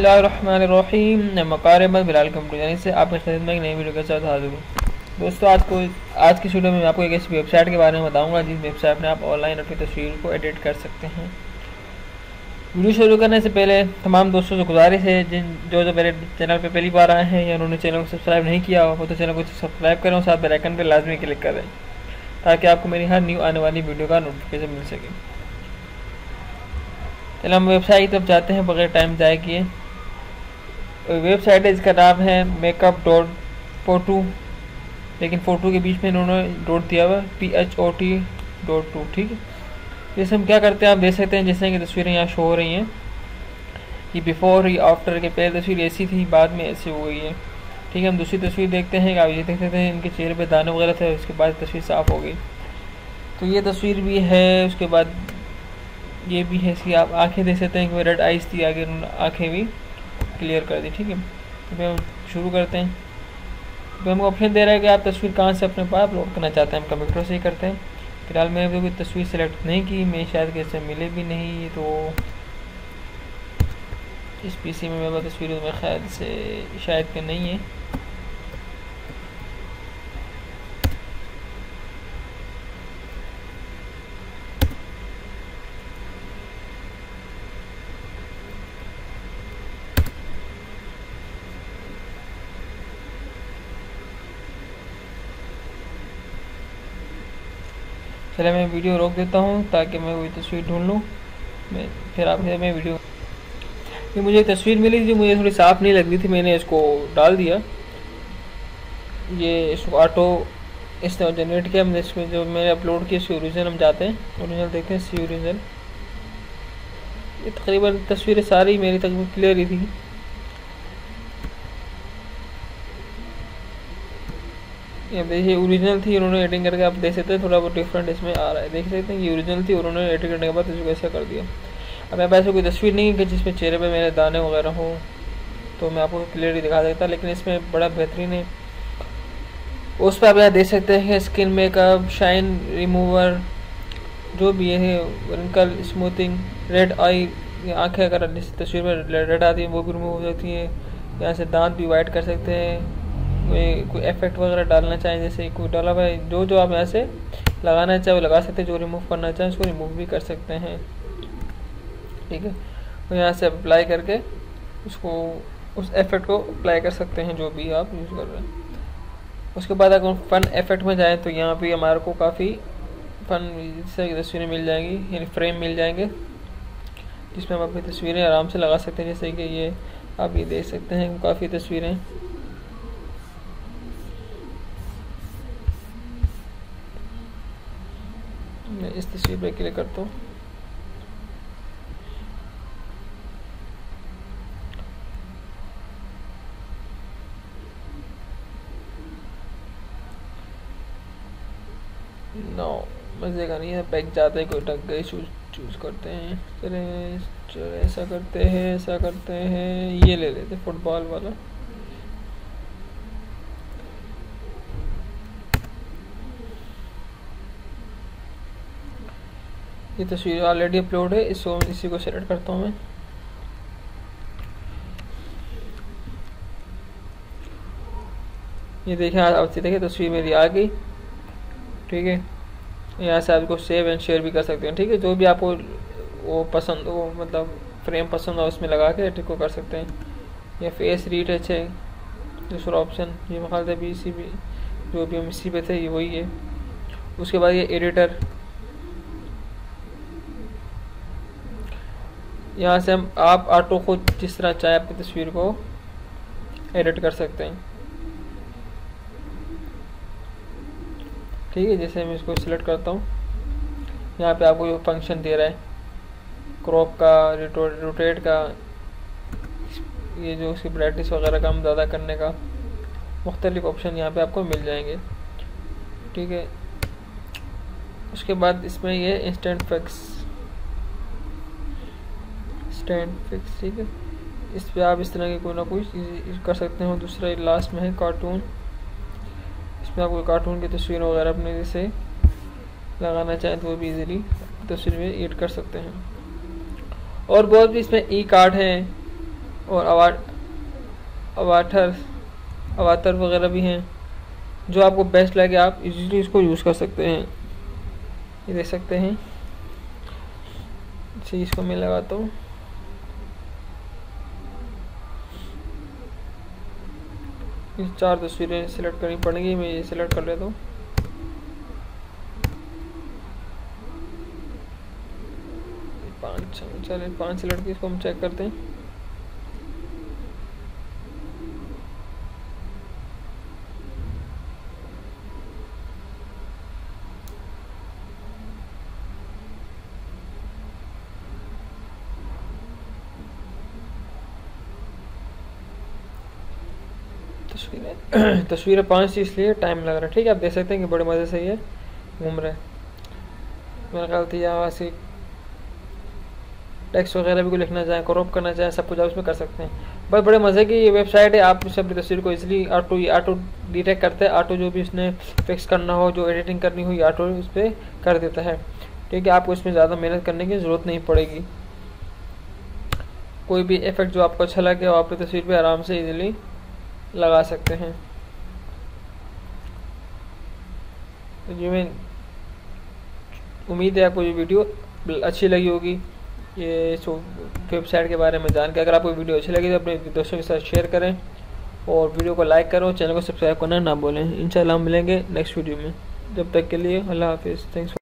बिस्मिल्लाहिर्रहमानिर्रहीम मकारमत बिलाल कंपनी से आपके खिदमत में एक नई वीडियो के साथ हाजिर हूँ। दोस्तों आज की वीडियो में मैं आपको एक ऐसी वेबसाइट के बारे में बताऊंगा जिस वेबसाइट में आप ऑनलाइन अपनी तस्वीर को एडिट कर सकते हैं। वीडियो शुरू करने से पहले तमाम दोस्तों से गुजारिश है जो मेरे चैनल पर पहली बार आए हैं या उन्होंने चैनल को सब्सक्राइब नहीं किया हो तो चैनल को सब्सक्राइब करें और साथ बेल आइकन पर लाजमी क्लिक करें ताकि आपको मेरी हर न्यू आने वाली वीडियो का नोटिफिकेशन मिल सके। चलो हम वेबसाइट की तरफ जाते हैं बगैर टाइम ज़ाया किए। वेबसाइट है इसका नाम है makeup.photo, लेकिन फ़ोटो के बीच में इन्होंने डॉट दिया हुआ PHOT.2। ठीक है, जैसे हम क्या करते हैं आप देख सकते हैं जैसे कि तस्वीरें यहाँ शो हो रही हैं कि बिफोर ही आफ्टर के पहले तस्वीर ऐसी थी बाद में ऐसी हो गई है। ठीक है, हम दूसरी तस्वीर देखते हैं कि आप ये देख सकते हैं इनके चेहरे पे दाने वगैरह थे, उसके बाद तस्वीर साफ़ हो गई। तो ये तस्वीर भी है, उसके बाद ये भी है, इसकी आप आँखें देख सकते हैं कि रेड आइज़ थी, आगे आँखें भी क्लियर कर दी। ठीक है, तो फिर हम शुरू करते हैं। तो हमको ऑप्शन दे रहा है कि आप तस्वीर कहाँ से अपने पास अपलोड करना चाहते हैं। हम कंप्यूटर से ही करते हैं। फिलहाल मैंने कोई तस्वीर सेलेक्ट नहीं की, मैं शायद कैसे मिले भी नहीं, तो इस पीसी में मेरे तस्वीर मेरे ख्याल से शायद कि नहीं है। चले मैं वीडियो रोक देता हूँ ताकि मैं वही तस्वीर ढूंढ लूँ। फिर आपसे मैं वीडियो ये मुझे एक तस्वीर मिली थी, मुझे थोड़ी साफ़ नहीं लग रही थी, मैंने इसको डाल दिया। ये इसको ऑटो इसने जनरेट किया। हमने इसमें जो मैंने अपलोड किया इसकी ओरिजिनल हम जाते हैं, ओरिजिनल देखते हैं। सी ओरिजिनल, ये तकरीबन तस्वीरें सारी मेरी तकरीबन क्लियर ही थी। ये देखिए ओरिजिनल थी, उन्होंने एडिटिंग करके आप देख सकते हैं थोड़ा बहुत डिफरेंट इसमें आ रहा है। देख सकते हैं कि ओरिजिनल थी और उन्होंने एडिट करने के बाद इसको ऐसा कर दिया। अब मेरे पास कोई तस्वीर नहीं है कि जिसमें चेहरे पे मेरे दाने वगैरह हो तो मैं आपको क्लियरली दिखा देता, लेकिन इसमें बड़ा बेहतरीन है। उस पर आप यहाँ देख सकते हैं स्किन मेकअप, शाइन रिमूवर, जो भी है, रिंकल स्मूथिंग, रेड आई, आँखें अगर जिस तस्वीर में रेड आती है वो भी रिमूव हो जाती है। यहाँ से दांत भी वाइट कर सकते हैं। कोई इफेक्ट वगैरह डालना चाहें, जैसे कोई डाला हुआ है, जो आप यहाँ से लगाना चाहे वो लगा सकते हैं, जो रिमूव करना चाहें उसको रिमूव भी कर सकते हैं। ठीक है, तो यहाँ से अप्लाई करके उसको उस इफेक्ट को अप्लाई कर सकते हैं जो भी आप यूज़ कर रहे हैं। उसके बाद अगर फ़न इफेक्ट में जाएँ तो यहाँ पे हमारे को काफ़ी फ़न से तस्वीरें मिल जाएंगी, यानी फ्रेम मिल जाएंगे जिसमें हम अपनी तस्वीरें आराम से लगा सकते हैं। जैसे कि ये आप ये देख सकते हैं काफ़ी तस्वीरें। मैं इस तस्वीर पे क्लिक करता हूँ। नो मज़े का नहीं है, बैक जाते हैं, कोई टक गए चूज़ करते हैं। चले ऐसा करते हैं, ये ले लेते फुटबॉल वाला। ये तस्वीर ऑलरेडी अपलोड है, इसी को सेलेक्ट करता हूँ मैं। ये देखें, आप देखिए तस्वीर मेरी आ गई। ठीक है, यहाँ से आपको सेव एंड शेयर भी कर सकते हैं। ठीक है, जो भी आपको वो पसंद हो, मतलब फ्रेम पसंद हो उसमें लगा के एडिट को कर सकते हैं। या फेस रीटच है दूसरा ऑप्शन, ये ख्याल से भी इसी भी जो भी हम इसी पे थे ये वही है। उसके बाद ये एडिटर, यहाँ से हम आप ऑटो को जिस तरह चाहे अपनी तस्वीर को एडिट कर सकते हैं। ठीक है, जैसे मैं इसको सिलेक्ट करता हूँ, यहाँ पे आपको ये फंक्शन दे रहा है क्रॉप का, रोटेट का, ये जो उसकी ब्राइटनेस वगैरह कम ज़्यादा करने का मुख्तलिफ ऑप्शन यहाँ पे आपको मिल जाएंगे। ठीक है, उसके बाद इसमें ये इंस्टेंट फिक्स। ठीक है, इस पर आप इस तरह की कोई ना कोई कर सकते हो। दूसरा लास्ट में है कार्टून, इसमें आप कोई कार्टून की तस्वीर वगैरह अपने जैसे लगाना चाहें तो वो भी इजीली तस्वीर में एड कर सकते हैं। और बहुत भी इसमें ई कार्ड है, और अवाटर अवातर वगैरह भी हैं। जो आपको बेस्ट लगे आप इजीली इसको यूज़ कर सकते हैं। ये देख सकते हैं। अच्छा, इसको मैं लगाता हूँ। ये 4 तस्वीरें सिलेक्ट करनी पड़ेंगी, मैं ये सिलेक्ट कर लेता हूँ। चलिए 5 सिलेक्ट की, इसको हम चेक करते हैं। तस्वीरें 5 थी इसलिए टाइम लग रहा है। ठीक है, आप देख सकते हैं कि बड़े मज़े से ये घूम रहे हैं। मेरा ख्याल था यहाँ से टेक्स्ट वगैरह भी को लिखना चाहें, क्रॉप करना चाहें, सब कुछ आप इसमें कर सकते हैं। बस बड़े मज़े की ये वेबसाइट है। आप इस अपनी तस्वीर को इसलिए ऑटो डिटेक्ट करता है। ऑटो जो भी इसने फिक्स करना हो, जो एडिटिंग करनी हो, ऑटो उस पर कर देता है। ठीक है, आपको इसमें ज़्यादा मेहनत करने की ज़रूरत नहीं पड़ेगी। कोई भी इफेक्ट जो आपको अच्छा लगे वो आप अपनी तस्वीर पर आराम से ईजिली लगा सकते हैं। तो जी, मैं उम्मीद है आपको ये वीडियो अच्छी लगी होगी। ये वेबसाइट के बारे में जान के अगर आपको वीडियो अच्छी लगी तो अपने दोस्तों के साथ शेयर करें और वीडियो को लाइक करो, चैनल को सब्सक्राइब करना ना भूलें। इंशाल्लाह हम मिलेंगे नेक्स्ट वीडियो में। जब तक के लिए अल्लाह हाफिज़। थैंक्स।